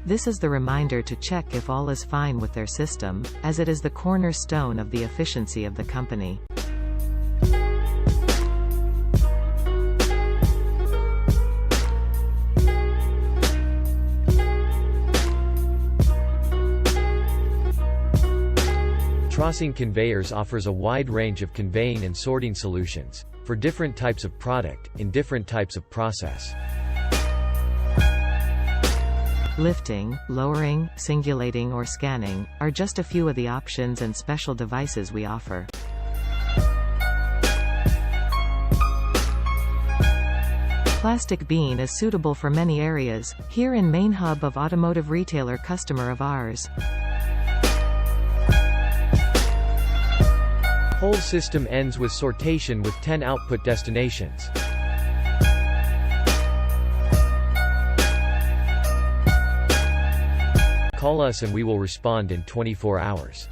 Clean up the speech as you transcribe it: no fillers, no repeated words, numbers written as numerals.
This is the reminder to check if all is fine with their system, as it is the cornerstone of the efficiency of the company. Trasing Conveyors offers a wide range of conveying and sorting solutions for different types of product, in different types of process. Lifting, lowering, singulating or scanning, are just a few of the options and special devices we offer. Plastic bean is suitable for many areas, here in main hub of automotive retailer customer of ours. Whole system ends with sortation with 10 output destinations. Call us and we will respond in 24 hours.